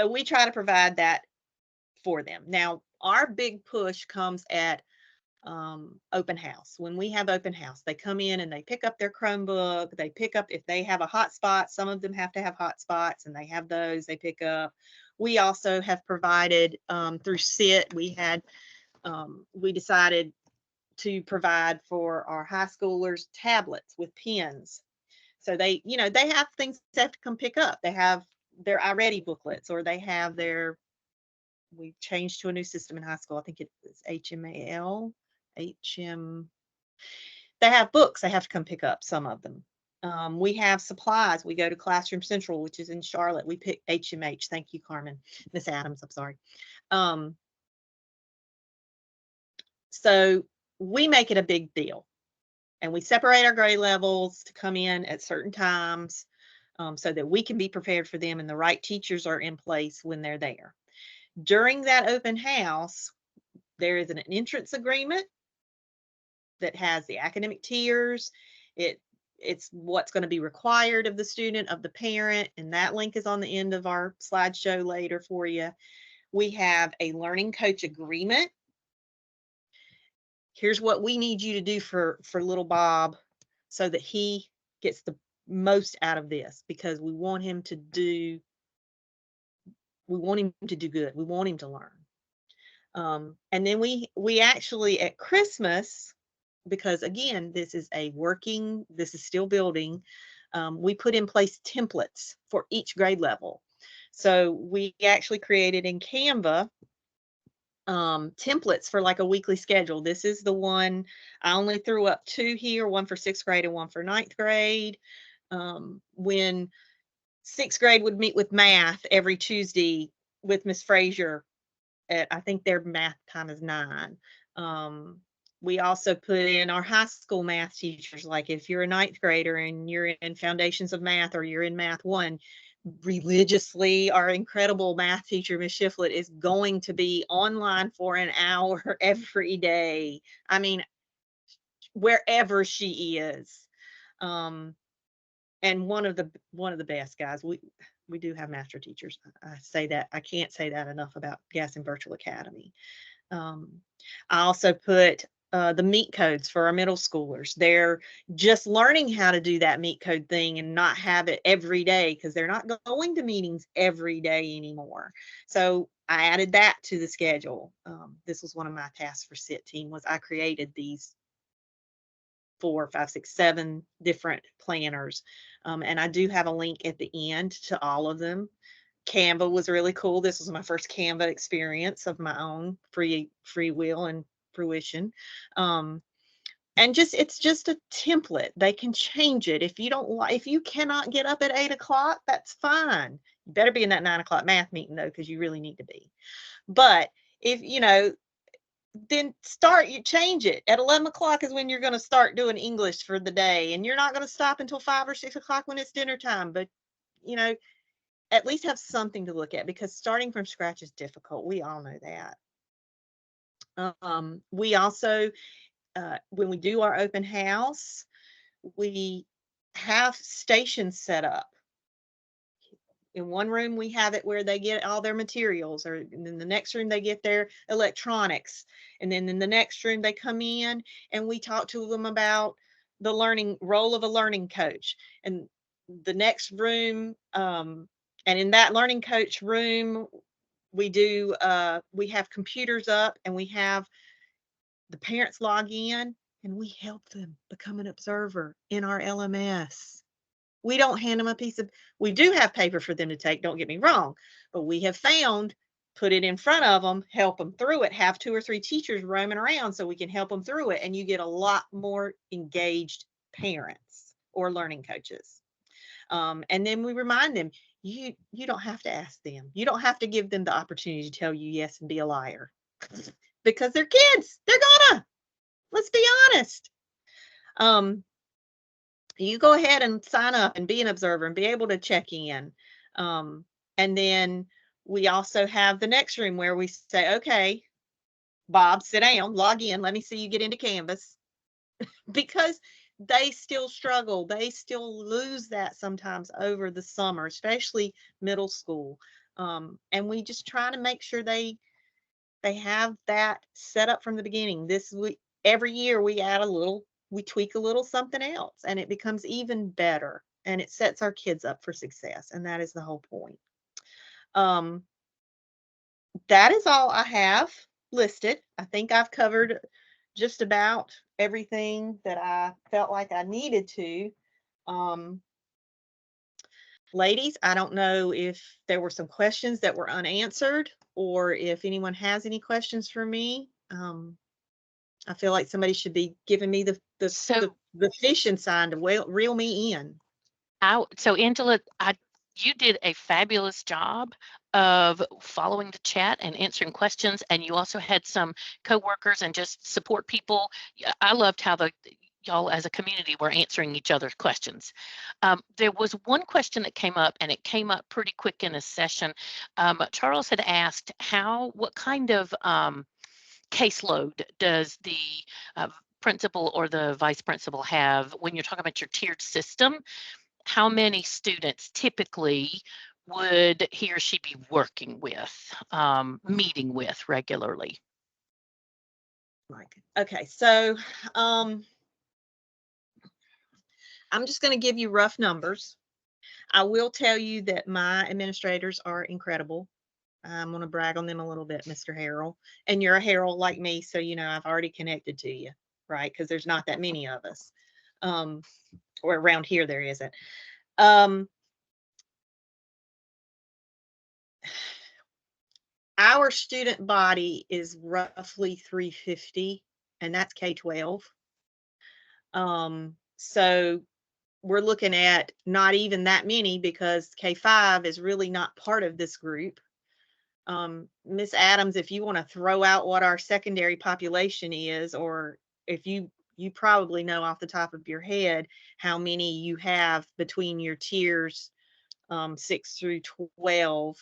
we try to provide that for them. Now, our big push comes at open house. When we have open house, they come in and they pick up their Chromebook. They pick up, if they have a hotspot, some of them have to have hotspots, and they have those they pick up. We also have provided through SIT, we decided to provide for our high schoolers tablets with pens. So they have things they have to come pick up. They have their iReady booklets, or they have we changed to a new system in high school. I think it's HMAL, HM. They have books they have to come pick up, some of them. We have supplies. We go to Classroom Central, which is in Charlotte. We pick HMH. Thank you, Carmen. Miss Adams, I'm sorry. So we make it a big deal. And we separate our grade levels to come in at certain times, so that we can be prepared for them and the right teachers are in place when they're there. During that open house, there is an entrance agreement that has the academic tiers. It's what's going to be required of the student, of the parent, and that link is on the end of our slideshow later for you. We have a learning coach agreement. Here's what we need you to do for little Bob so that he gets the most out of this, because we want him to do good. We want him to learn. And then we actually at Christmas, because again, this is still building, we put in place templates for each grade level. So we actually created in Canva templates for like a weekly schedule. This is the one I only threw up 2 here, one for 6th grade and one for 9th grade. When 6th grade would meet with math every Tuesday with Miss Frazier I think their math time is 9. We also put in our high school math teachers, like if you're a 9th grader and you're in Foundations of Math or you're in Math 1, religiously. Our incredible math teacher, Miss Shiflett, is going to be online for an hour every day. I mean, wherever she is. Um, and one of the best guys. We do have master teachers. I say that I can't say that enough about Gaston Virtual Academy. Um, I also put the meet codes for our middle schoolers. They're just learning how to do that meet code thing and not have it every day because they're not going to meetings every day anymore. So I added that to the schedule. This was one of my tasks for SIT team was I created these 4, 5, 6, 7 different planners. And I do have a link at the end to all of them. Canva was really cool. This was my first Canva experience of my own free will and fruition. And it's just a template. They can change it. If you don't like, if you cannot get up at 8 o'clock, that's fine. You better be in that 9 o'clock math meeting though, because you really need to be. But if then you change it at 11 o'clock is when you're going to start doing English for the day, and you're not going to stop until 5 or 6 o'clock when it's dinner time. But you know, at least have something to look at because starting from scratch is difficult. We all know that. We also, when we do our open house, we have stations set up. In one room, we have it where they get all their materials, or in the next room, they get their electronics. And then in the next room, they come in and we talk to them about the learning role of a learning coach. And the next room, and in that learning coach room, we have computers up and we have the parents log in and we help them become an observer in our LMS. We don't hand them we do have paper for them to take, don't get me wrong, but we have found, put it in front of them, help them through it, have 2 or 3 teachers roaming around so we can help them through it. And you get a lot more engaged parents or learning coaches. And then we remind them, you don't have to ask them. You don't have to give them the opportunity to tell you yes and be a liar because they're kids. They're gonna. Let's be honest. You go ahead and sign up and be an observer and be able to check in. And then we also have the next room where we say, okay, Bob, sit down, log in, let me see you get into Canvas. Because they still struggle. They still lose that sometimes over the summer, especially middle school. And we just try to make sure they have that set up from the beginning. Every year we tweak a little something else and it becomes even better and it sets our kids up for success. And that is the whole point. That is all I have listed. I think I've covered just about everything that I felt like I needed to. Ladies, I don't know if there were some questions that were unanswered or if anyone has any questions for me. I feel like somebody should be giving me the fishing sign to reel me in. So Angela, you did a fabulous job of following the chat and answering questions, and you also had some coworkers and just support people. I loved how y'all as a community were answering each other's questions. There was one question that came up, and it came up pretty quick in a session. Charles had asked what kind of caseload does the principal or the vice principal have when you're talking about your tiered system? How many students typically would he or she be working with, meeting with regularly? Okay, so I'm just going to give you rough numbers. I will tell you that my administrators are incredible. I'm going to brag on them a little bit, Mr. Harrell. And you're a Harrell like me, so I've already connected to you, right? Because there's not that many of us. Or around here there isn't. Our student body is roughly 350, and that's K-12. So we're looking at not even that many because K-5 is really not part of this group. Miss Adams, if you want to throw out what our secondary population is, or if you probably know off the top of your head how many you have between your tiers 6 through 12,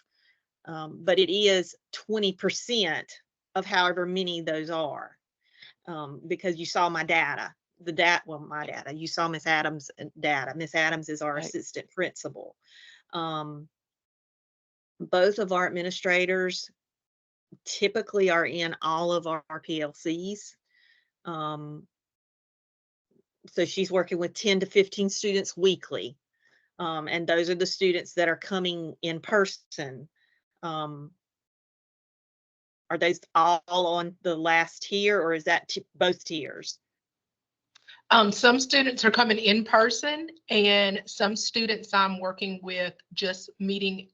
but it is 20% of however many those are, because you saw my data. My data. You saw Miss Adams' data. Miss Adams is our Right. assistant principal. Both of our administrators typically are in all of our PLCs. So she's working with 10 to 15 students weekly. And those are the students that are coming in person. Are those all on the last tier, or is that both tiers? Some students are coming in person, and some students I'm working with just meeting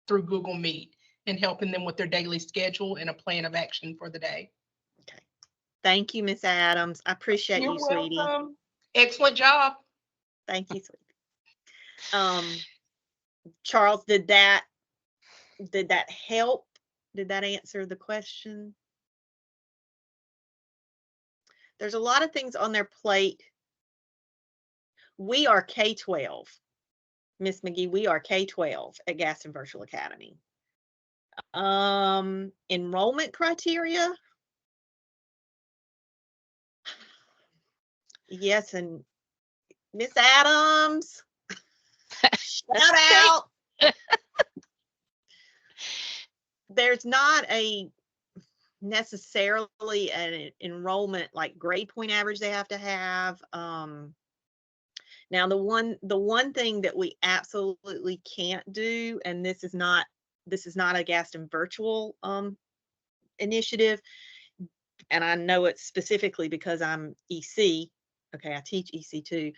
through Google Meet and helping them with their daily schedule and a plan of action for the day. Okay. Thank you, Miss Adams. I appreciate You're you, sweetie. welcome. Excellent job. Thank you, sweetie. Charles, did that help? Did that answer the question? There's a lot of things on their plate. We are K-12. Miss McGee, we are K-12 at Gaston Virtual Academy. Enrollment criteria? Yes, and Miss Adams, shout out. There's not a necessarily an enrollment like grade point average they have to have. Now the one thing that we absolutely can't do, and this is not a Gaston Virtual initiative, and I know it specifically because I'm EC. Okay, I teach EC too.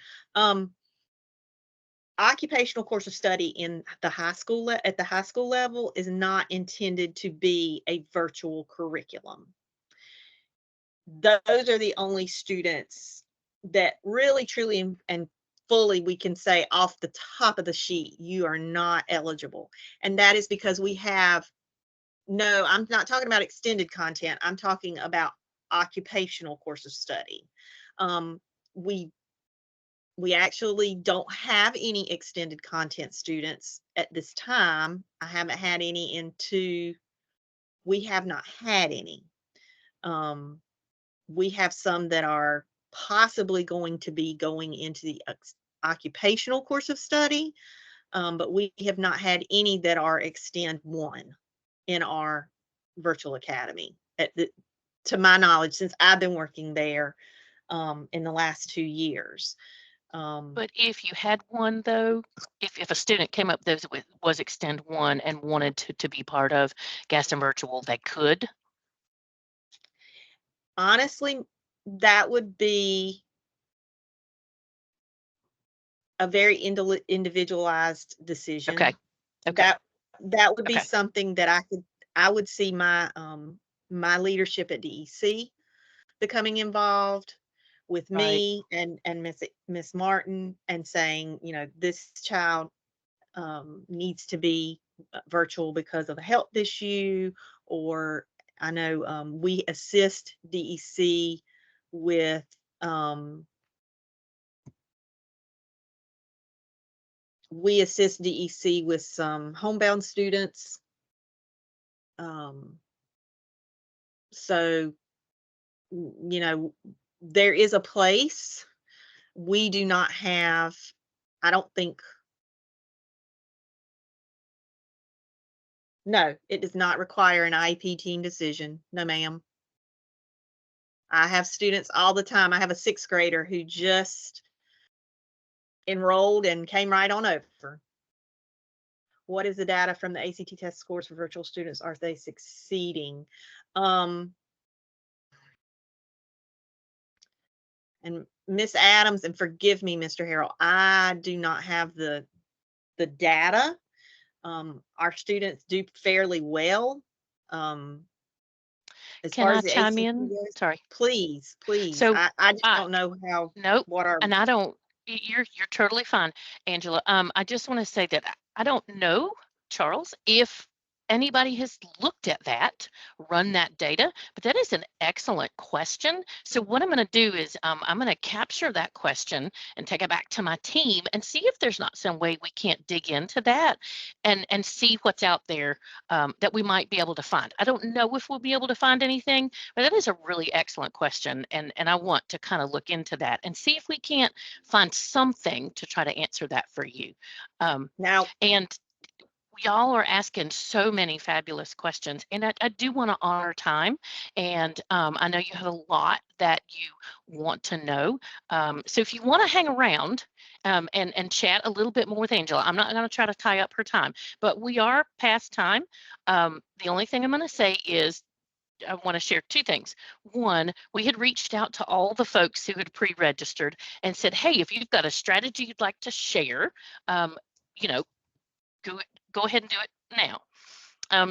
Occupational course of study in the high school at the high school level is not intended to be a virtual curriculum. Those are the only students that really, truly, and fully we can say off the top of the sheet, you are not eligible. And that is because we have, no, I'm not talking about extended content. I'm talking about occupational course of study. We actually don't have any extended content students at this time. I haven't had any we have not had any. We have some that are possibly going to be going into the occupational course of study, but we have not had any that are Extend 1 in our virtual academy, to my knowledge, since I've been working there in the last 2 years. But if you had one, though, if a student came up that was Extend 1 and wanted to be part of Gaston Virtual, they could? Honestly, that would be a very individualized decision. Okay. Okay. That would be Okay. something that I would see my my leadership at DEC becoming involved with Right. me and Miss Martin, and saying, this child needs to be virtual because of a health issue, or I know we assist DEC with some homebound students. So, there is a place. We do not have, I don't think, no, it does not require an IEP team decision. No, ma'am. I have students all the time. I have a 6th grader who just enrolled and came right on over. What is the data from the ACT test scores for virtual students? Are they succeeding? And Miss Adams, and forgive me, Mr. Harrell, I do not have the data. Our students do fairly well. As Can far I as the chime ACT in? goes, Sorry. please. So I just I don't know how, nope, what our, and I don't. You're totally fine, Angela. I just want to say that I don't know, Charles, if anybody has looked at that, run that data, but that is an excellent question. So what I'm going to do is I'm going to capture that question and take it back to my team and see if there's not some way we can't dig into that and see what's out there that we might be able to find. I don't know if we'll be able to find anything, but that is a really excellent question. And I want to kind of look into that and see if we can't find something to try to answer that for you. Now, And y'all are asking so many fabulous questions, and I do want to honor time. And I know you have a lot that you want to know. So if you want to hang around and chat a little bit more with Angela, I'm not going to try to tie up her time, but we are past time. The only thing I'm going to say is I want to share two things. One, we had reached out to all the folks who had pre-registered and said, hey, if you've got a strategy you'd like to share, you know, go, go ahead and do it now.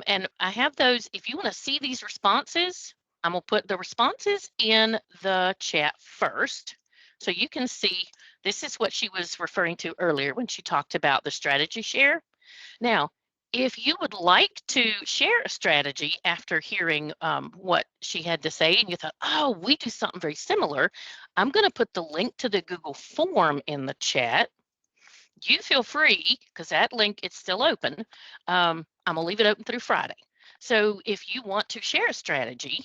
And I have those. If you want to see these responses, I'm going to put the responses in the chat first. So you can see this is what she was referring to earlier when she talked about the strategy share. Now, if you would like to share a strategy after hearing what she had to say, and you thought, oh, we do something very similar, I'm going to put the link to the Google form in the chat. You feel free, because that link is still open. I'm going to leave it open through Friday. So if you want to share a strategy,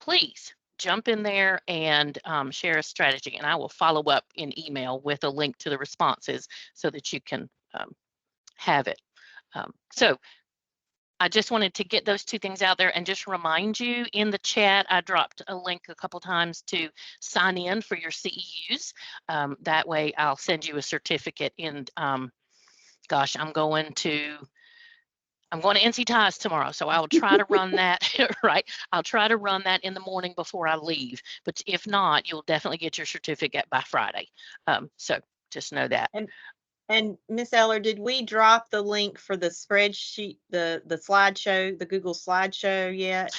please jump in there and share a strategy, and I will follow up in email with a link to the responses so that you can have it. So I just wanted to get those two things out there and just remind you in the chat, I dropped a link a couple times to sign in for your CEUs. That way I'll send you a certificate in, gosh, I'm going to NC Ties tomorrow, so I will try to run that, right? I'll try to run that in the morning before I leave, but if not, you'll definitely get your certificate by Friday. So just know that. and Miss Eller, did we drop the link for the spreadsheet, the slideshow, the Google slideshow yet?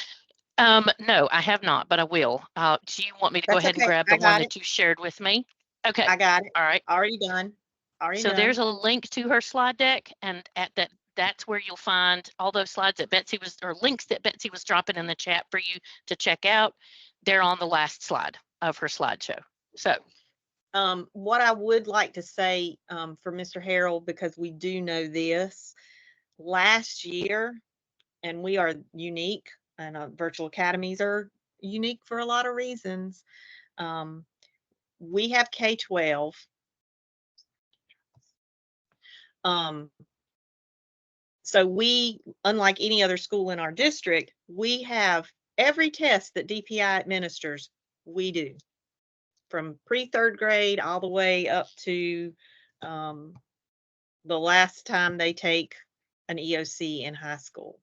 No, I have not, but I will. Do you want me to go That's ahead and okay. grab I the one got it. that you shared with me? Okay. I got it. All right. Already done. Already So done. there's a link to her slide deck, and at that's where you'll find all those slides that Betsy was, or links that Betsy was dropping in the chat for you to check out. They're on the last slide of her slideshow. So what I would like to say for Mr. Harrell, because we do know this, last year, and we are unique, and virtual academies are unique for a lot of reasons. We have K-12. So we, unlike any other school in our district, we have every test that DPI administers, we do, from pre-third grade all the way up to the last time they take an EOC in high school.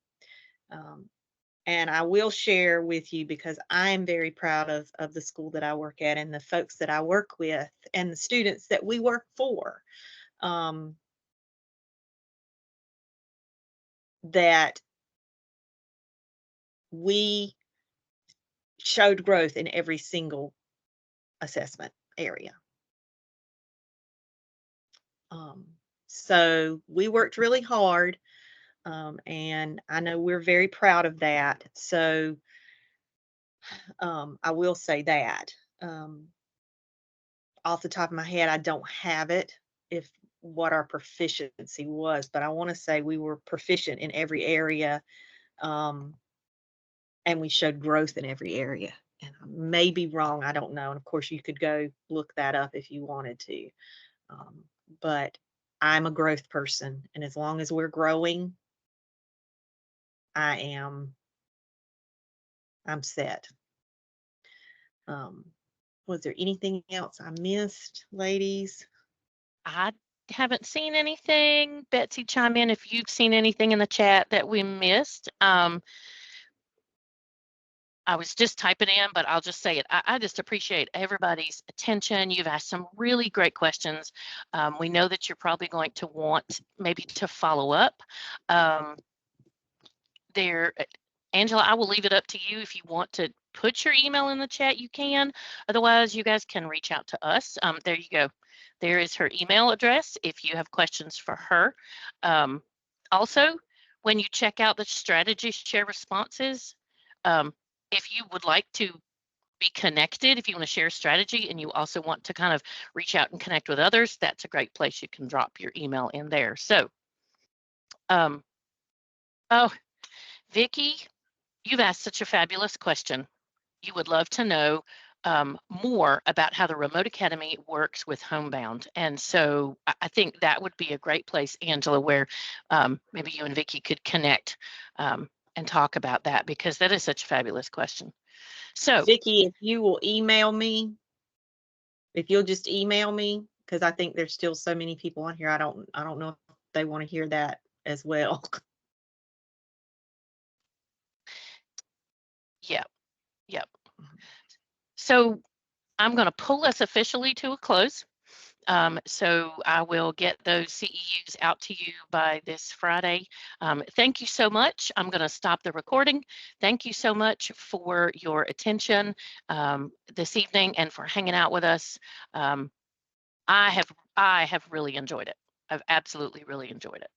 And I will share with you, because I am very proud of the school that I work at and the folks that I work with and the students that we work for, that we showed growth in every single assessment area. So we worked really hard, and I know we're very proud of that. So I will say that. Off the top of my head, I don't have it, if what our proficiency was, but I want to say we were proficient in every area, and we showed growth in every area. And I may be wrong, I don't know. And of course, you could go look that up if you wanted to. But I'm a growth person, and as long as we're growing, I'm set. Was there anything else I missed, ladies? I haven't seen anything. Betsy, chime in if you've seen anything in the chat that we missed. I was just typing in, but I'll just say it. I just appreciate everybody's attention. You've asked some really great questions. We know that you're probably going to want maybe to follow up. Angela, I will leave it up to you. If you want to put your email in the chat, you can. Otherwise, you guys can reach out to us. There you go. There is her email address if you have questions for her. Also, when you check out the strategy share responses, if you would like to be connected, if you want to share strategy and you also want to kind of reach out and connect with others, that's a great place. You can drop your email in there. So, oh, Vicki, you've asked such a fabulous question. You would love to know more about how the Remote Academy works with Homebound. And so I think that would be a great place, Angela, where maybe you and Vicki could connect and talk about that, because that is such a fabulous question. So, Vicki, if you will email me, if you'll just email me, because I think there's still so many people on here. I don't know if they want to hear that as well. yeah, yep. So I'm going to pull us officially to a close. So I will get those CEUs out to you by this Friday. Thank you so much. I'm going to stop the recording. Thank you so much for your attention this evening and for hanging out with us. I have really enjoyed it. I've absolutely really enjoyed it.